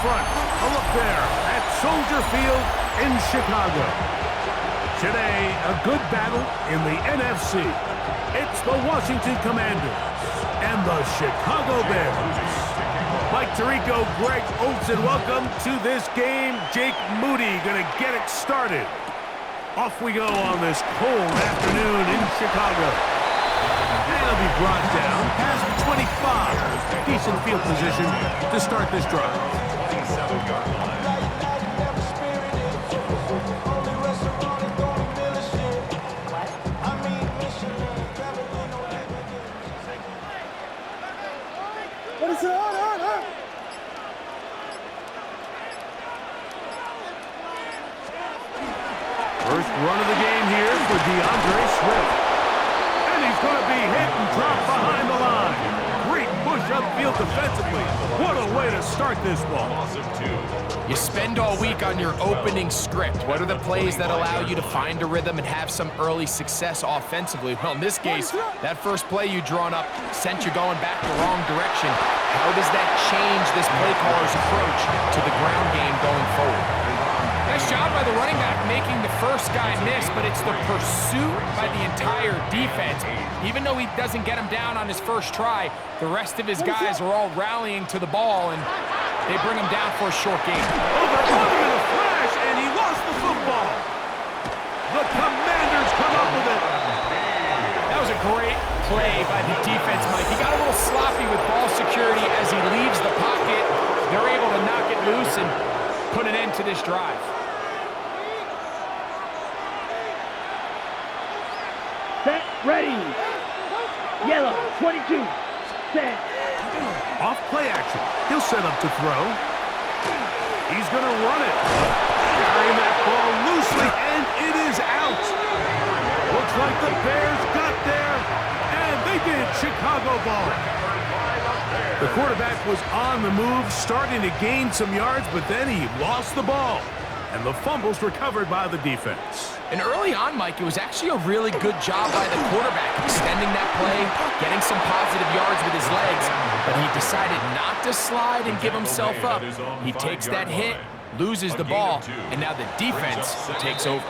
front. A look there at Soldier Field in Chicago. Today, a good battle in the NFC. It's the Washington Commanders and the Chicago Bears. Mike Tirico, Greg Olsen, welcome to this game. Jake Moody going to get it started. Off we go on this cold afternoon in Chicago. And it'll be brought down past the 25. Decent field position to start this drive. What is it? First run of the game here for DeAndre Swift. And he's going to be hit and dropped behind the line. Great push upfield defensively. What a way to start this ball. You spend all week on your opening script. What are the plays that allow you to find a rhythm and have some early success offensively? Well, in this case, that first play you drawn up sent you going back the wrong direction. How does that change this play caller's approach to the ground game going forward? Nice job by the running back making the first guy miss, but it's the pursuit by the entire defense. Even though he doesn't get him down on his first try, the rest of his guys are all rallying to the ball, and they bring him down for a short game. Overrun him in a flash, and he lost the football. The Commanders come up with it. That was a great play by the defense, Mike. He got a little sloppy with ball security as he leaves the pocket. They're able to knock it loose and put an end to this drive. Set, ready. Yellow, 22. Set. Off play action. He'll set up to throw. He's going to run it. Carrying that ball loosely, and it is out. Looks like the Bears got there, and they did. Chicago ball. The quarterback was on the move, starting to gain some yards, but then he lost the ball. And the fumble's recovered by the defense. And early on, Mike, it was actually a really good job by the quarterback, extending that play, getting some positive yards with his legs, but he decided not to slide and give himself up. He takes that hit, loses the ball, and now the defense takes over.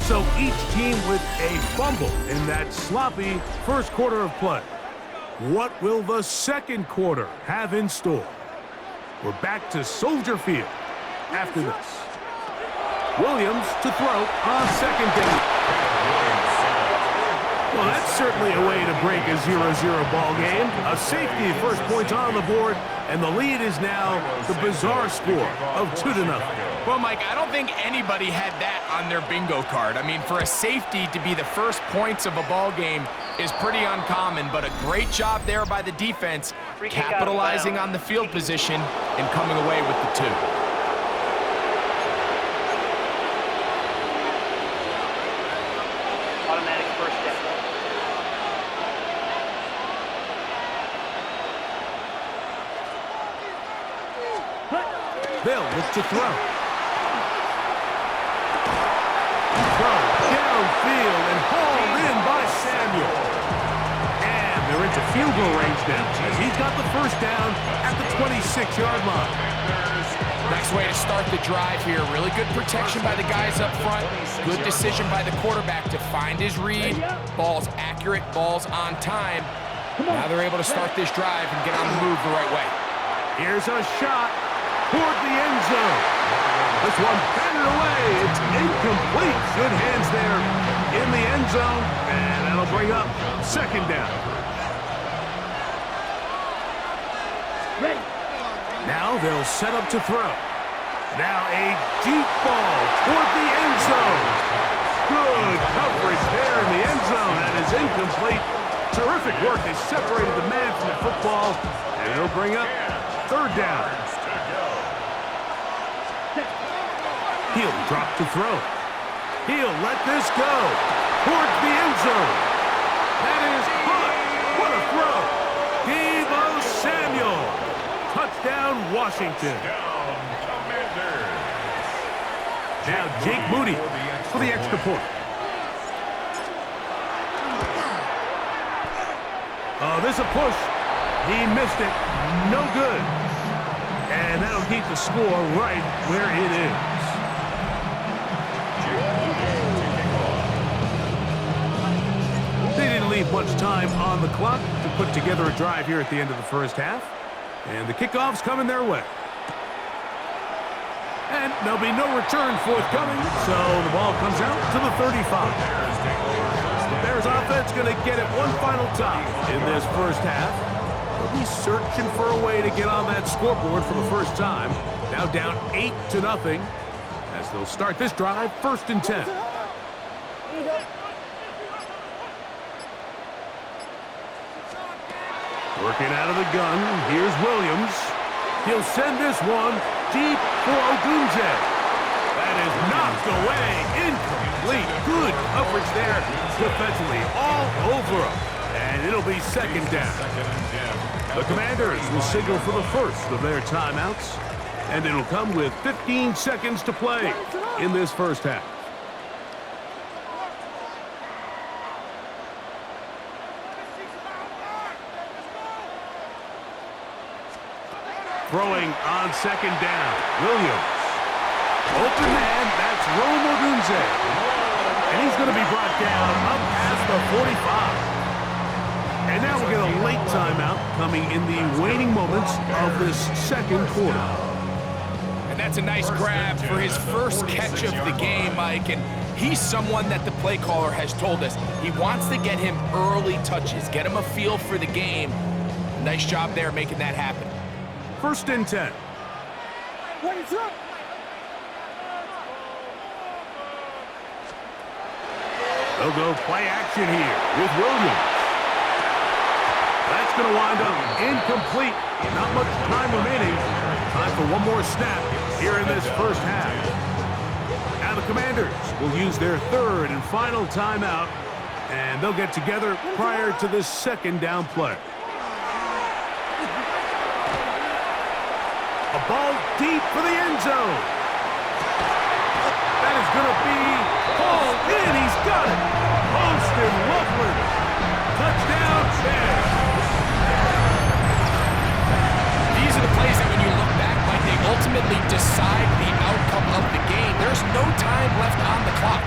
So each team with a fumble in that sloppy first quarter of play. What will the second quarter have in store? We're back to Soldier Field after this. Williams to throw on second down. Well, that's certainly a way to break a 0-0 ball game. A safety, first points on the board, and the lead is now the bizarre score of 2-0. Well, Mike, I don't think anybody had that on their bingo card. I mean, for a safety to be the first points of a ball game is pretty uncommon, but a great job there by the defense, capitalizing on the field position and coming away with the 2. Automatic first down. They'll look to throw. Throw downfield and hauled in by Samuel. And they're into field goal range now as he's got the first down at the 26-yard line. Nice way to start the drive here. Really good protection by the guys up front. Good decision by the quarterback to find his read. Ball's accurate, ball's on time. Now they're able to start this drive and get on the move the right way. Here's a shot toward the end zone. This one batted away. It's incomplete. Good hands there in the end zone. And that'll bring up second down. Ready. Now they'll set up to throw. Now a deep ball toward the end zone. Good coverage there in the end zone. That is incomplete. Terrific work. They separated the man from the football. And it'll bring up third down. He'll drop to throw. He'll let this go towards the end zone. That is caught. What a throw. Deebo Samuel. Touchdown, Washington. Now Jake Moody for the extra point. Oh, this is a push. He missed it. No good. And that'll keep the score right where it is. They didn't leave much time on the clock to put together a drive here at the end of the first half. And the kickoff's coming their way. And there'll be no return forthcoming, so the ball comes out to the 35. The Bears offense going to get it one final time in this first half. They'll be searching for a way to get on that scoreboard for the first time. Now down 8-0 as they'll start this drive 1st and 10. Working out of the gun, here's Williams. He'll send this one deep for Odunze. That is knocked away, incomplete. Good coverage there defensively, all over him. And it'll be 2nd down. The Commanders will signal for the first of their timeouts. And it'll come with 15 seconds to play in this first half. Throwing on 2nd down, Williams. Open man, that's Rome Odunze. And he's going to be brought down up past the 45. And now we'll get a late timeout coming in the waning moments of this second quarter. And that's a nice grab for his first catch of the game, Mike. And he's someone that the play caller has told us he wants to get him early touches, get him a feel for the game. Nice job there making that happen. 1st and 10. What is up? They'll go play action here with Williams. That's going to wind up incomplete. Not much time remaining. Time for one more snap here in this first half. Now the Commanders will use their 3rd and final timeout, and they'll get together prior to this 2nd down play. A ball deep for the end zone. That is going to be hauled in. He's got it. Austin Loveland. Touchdown, Bears. These are the plays that when you look back, like they ultimately decide the outcome of the game. There's no time left on the clock.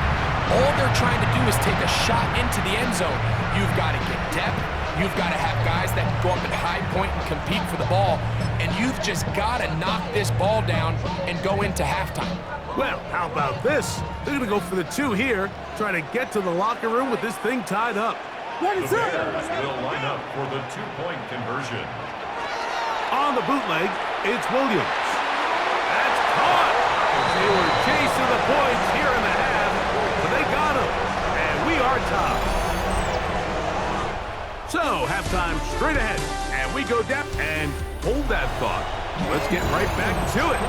All they're trying to do is take a shot into the end zone. You've got to get depth. You've got to have guys that can go up at high point and compete for the ball. And you've just got to knock this ball down and go into halftime. Well, how about this? They're going to go for the 2 here, trying to get to the locker room with this thing tied up. What is The up? Bears will line up for the 2-point conversion. On the bootleg, it's Williams. That's caught. They were chasing the points here in the half, but they got him. And we are tied. So, halftime straight ahead, and we go down and hold that thought. Let's get right back to it.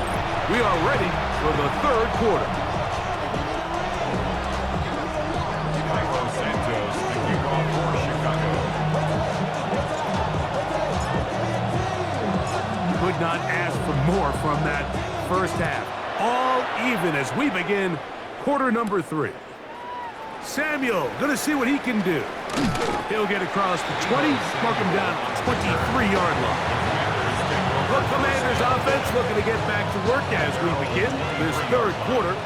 We are ready for the 3rd quarter. Michael Santos, the kickoff for Chicago. Could not ask for more from that first half. All even as we begin quarter number 3. Samuel going to see what he can do. He'll get across the 20, mark him down at the 23-yard line. The Commanders offense looking to get back to work as we begin this 3rd quarter.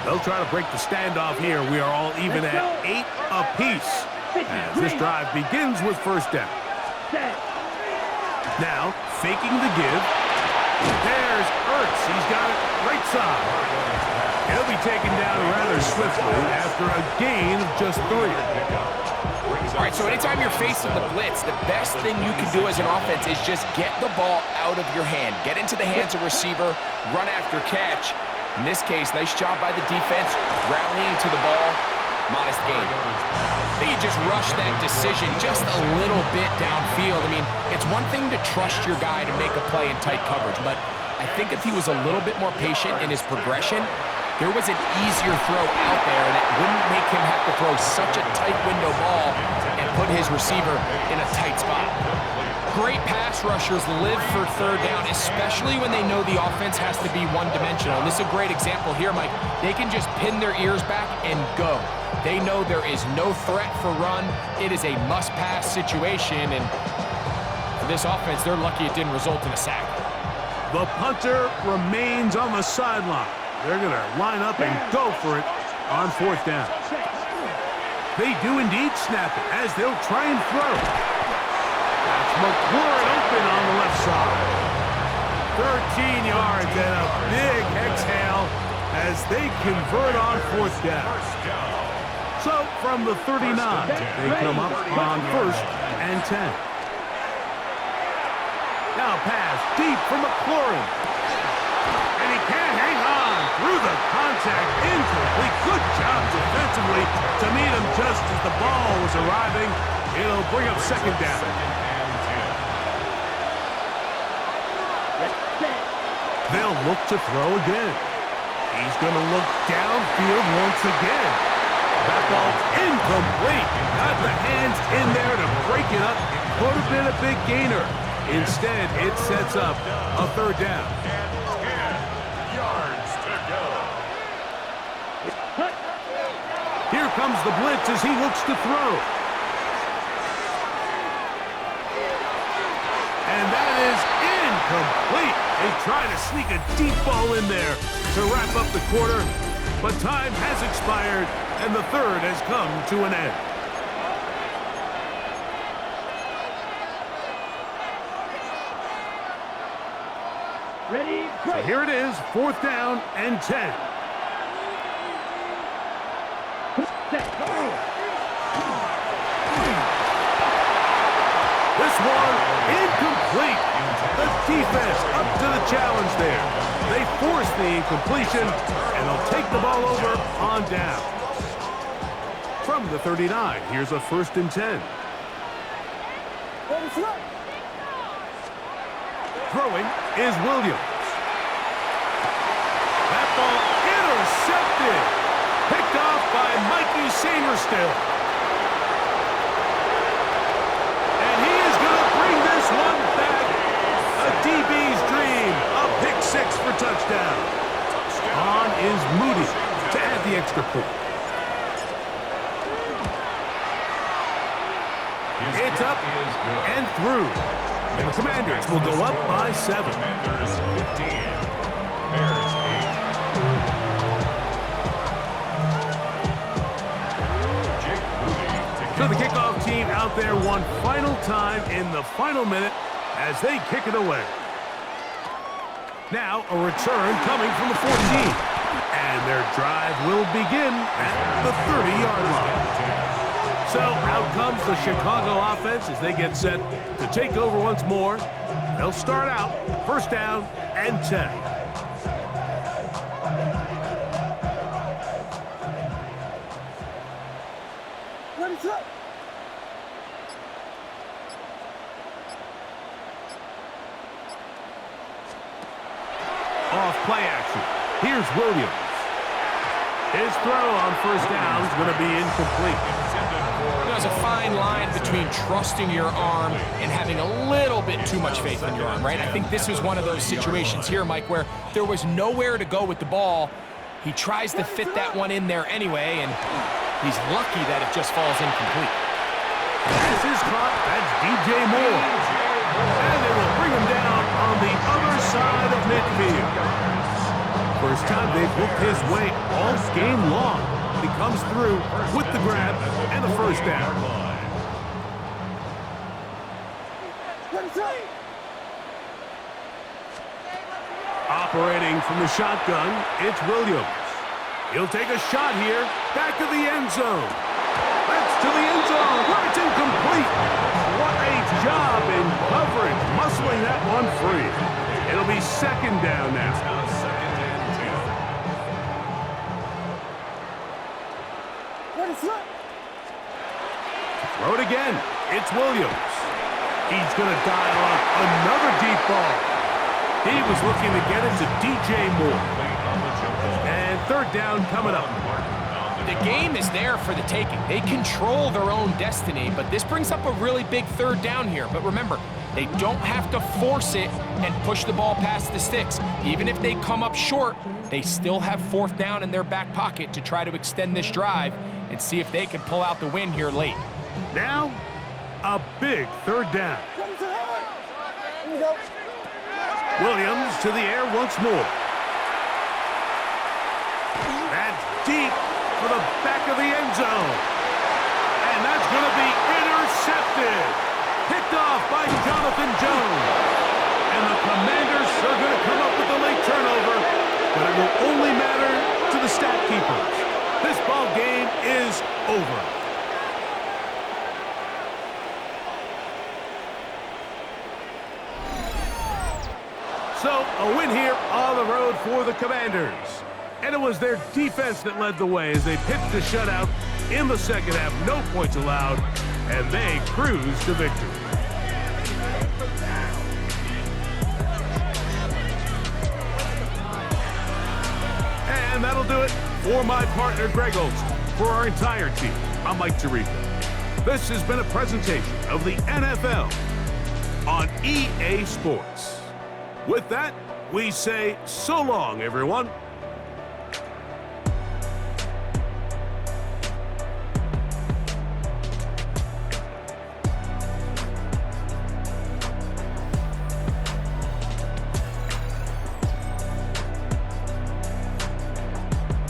They'll try to break the standoff here. We are all even at 8 apiece as this drive begins with 1st down. Now, faking the give. There's Ertz. He's got it right side. He'll be taken down rather swiftly after a gain of just 3. All right, so anytime you're facing the blitz, the best thing you can do as an offense is just get the ball out of your hand. Get into the hands of receiver, run after catch. In this case, nice job by the defense, rallying to the ball. Modest gain. They just rush that decision just a little bit downfield. I mean, it's one thing to trust your guy to make a play in tight coverage, but I think if he was a little bit more patient in his progression, there was an easier throw out there, and it wouldn't make him have to throw such a tight window ball and put his receiver in a tight spot. Great pass rushers live for 3rd down, especially when they know the offense has to be one-dimensional. And this is a great example here, Mike. They can just pin their ears back and go. They know there is no threat for run. It is a must-pass situation, and for this offense, they're lucky it didn't result in a sack. The punter remains on the sideline. They're going to line up and go for it on 4th down. They do indeed snap it as they'll try and throw. That's McLaurin open on the left side. 13 yards and a big exhale as they convert on 4th down. So from the 39, they come up on 1st and 10. Now pass deep for McLaurin. And he can't hang on through the contact. Incomplete. Good job defensively to meet him just as the ball was arriving. It'll bring up 2nd down. They'll look to throw again. He's going to look downfield once again. That ball's incomplete. Got the hands in there to break it up. Could have been a big gainer. Instead, it sets up a 3rd down. And 10 yards to go. Here comes the blitz as he looks to throw. And that is incomplete. They try to sneak a deep ball in there to wrap up the quarter, but time has expired, and the 3rd has come to an end. Ready, So here it is, 4th down and 10. This one incomplete. The defense up to the challenge there. They force the incompletion, and they'll take the ball over on down. From the 39, here's a 1st and 10. Throwing is Williams. That ball intercepted. Picked off by Mikey Sainristil. And he is going to bring this one back. A DB's dream. A pick 6 for touchdown. On is Moody to add the extra point. It's up and through. And the Commanders will go up by 7. Commanders 15. Bears 8. So the kickoff team out there one final time in the final minute as they kick it away. Now a return coming from the 14. And their drive will begin at the 30-yard line. So out comes the Chicago offense as they get set to take over once more. They'll start out 1st down and 10. Off play action. Here's Williams. His throw on 1st down is going to be incomplete. There's a fine line between trusting your arm and having a little bit too much faith in your arm, right? I think this was one of those situations here, Mike, where there was nowhere to go with the ball. He tries to fit that one in there anyway, and he's lucky that it just falls incomplete. Pass is caught. That's DJ Moore. And they will bring him down on the other side of midfield. First time they've looked his way all game long. He comes through with the grab and the 1st down. Operating from the shotgun, it's Williams. He'll take a shot here, back of the end zone. That's to the end zone, where it's incomplete. What a job in coverage, muscling that one free. It'll be 2nd down now. Throw it again. It's Williams. He's going to dial up another deep ball. He was looking to get it to DJ Moore. And 3rd down coming up. The game is there for the taking. They control their own destiny, but this brings up a really big 3rd down here. But remember, they don't have to force it and push the ball past the sticks. Even if they come up short, they still have 4th down in their back pocket to try to extend this drive and see if they can pull out the win here late. Now, a big 3rd down. Williams to the air once more. That's deep for the back of the end zone. And that's going to be intercepted. Picked off by Jonathan Jones. And the Commanders are going to come up with a late turnover, but it will only matter to the stat keepers. This ball game is over. So, a win here on the road for the Commanders. And it was their defense that led the way as they pitched a shutout in the second half. No points allowed, and they cruised to victory. And that'll do it for my partner, Greg Olson. For our entire team, I'm Mike Tirico. This has been a presentation of the NFL on EA Sports. With that, we say so long, everyone.